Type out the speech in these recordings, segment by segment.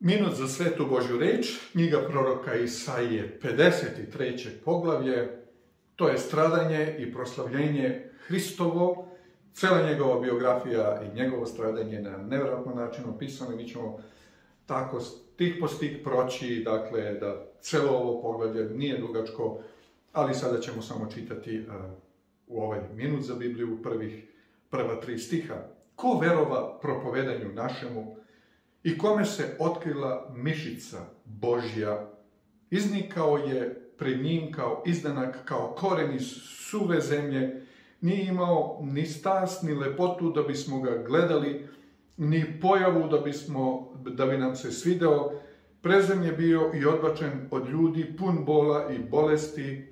Minut za svetu Božju reč, knjiga proroka Isaije, 53. poglavlje, to je stradanje i proslavljenje Hristovo, cela njegova biografija i njegovo stradanje na nevjerojatno način opisano. Mi ćemo tako stih po stih proći, dakle, da celo ovo poglavlje nije dugačko, ali sada ćemo samo čitati u ovaj minut za Bibliju prva 3 stiha. Ko verova propovedanju našemu i kome se otkrila mišica Božja, iznikao je pred njim kao izdanak, kao koren iz suve zemlje, nije imao ni stas, ni lepotu da bismo ga gledali, ni pojavu da bi nam se svideo. Prezren je bio i odbačen od ljudi, pun bola i bolesti.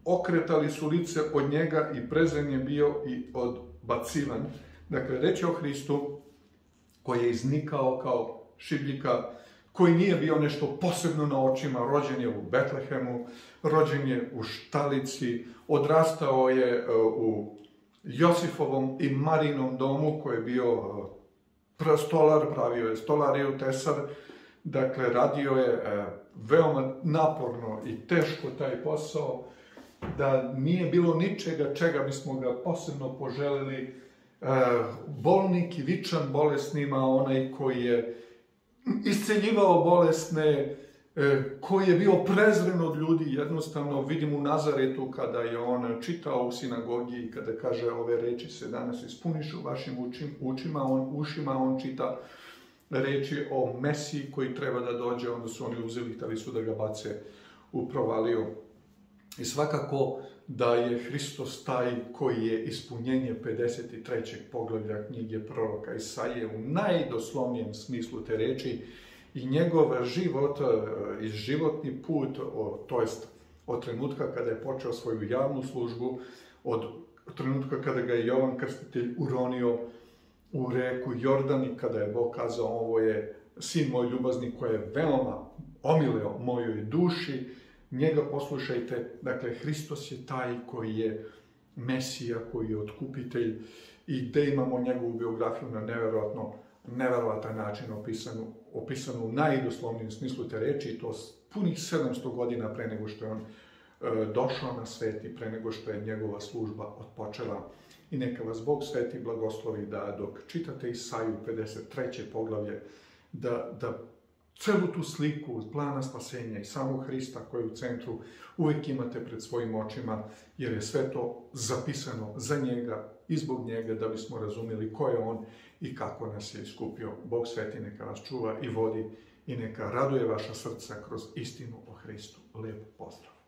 Okretali su lice od njega i prezren je bio i odbacivan. Dakle, reč je o Hristu koji je iznikao kao šibljika, koji nije bio nešto posebno na očima. Rođen je u Betlehemu, rođen je u štalici, odrastao je u Josifovom i Marijinom domu, koji je bio stolar, pravio je stolariju, tesar. Dakle, radio je veoma naporno i teško taj posao, da nije bilo ničega čega bismo ga posebno poželeli. Bolnik i vičan bolesnima, onaj koji je isceljivao bolesne, koji je bio prezren od ljudi. Jednostavno vidim u Nazaretu kada je on čitao u sinagogi i kada kaže ove reči se danas ispunišu u vašim ušima, on čita reči o Mesiji koji treba da dođe, onda su oni uzeli, hteli su da ga bace u provaliju. I svakako da je Hristos taj koji je ispunjenje 53. poglavlja knjige proroka Isaije u najdoslovnijem smislu te reči, i njegov život i životni put, to jest od trenutka kada je počeo svoju javnu službu, od trenutka kada ga je Jovan Krstitelj uronio u reku Jordan i kada je Bog kazao ovo je sin moj ljubazni koji je veoma omileo mojoj duši, njega poslušajte. Dakle, Hristos je taj koji je Mesija, koji je otkupitelj, i gde imamo njegovu biografiju na neverovatan način opisanu u najdoslovnijem smislu te reči, i to punih 700 godina pre nego što je on došao na svet i pre nego što je njegova služba otpočela. I neka vas Bog sveti blagoslovi da dok čitate Isaju 53. poglavlje, da celu tu sliku plana spasenja i samog Hrista koji je u centru uvijek imate pred svojim očima, jer je sve to zapisano za njega i zbog njega, da bismo razumjeli ko je on i kako nas je iskupio. Bog sveti neka vas čuva i vodi i neka raduje vaša srca kroz istinu o Hristu. Lijep pozdrav!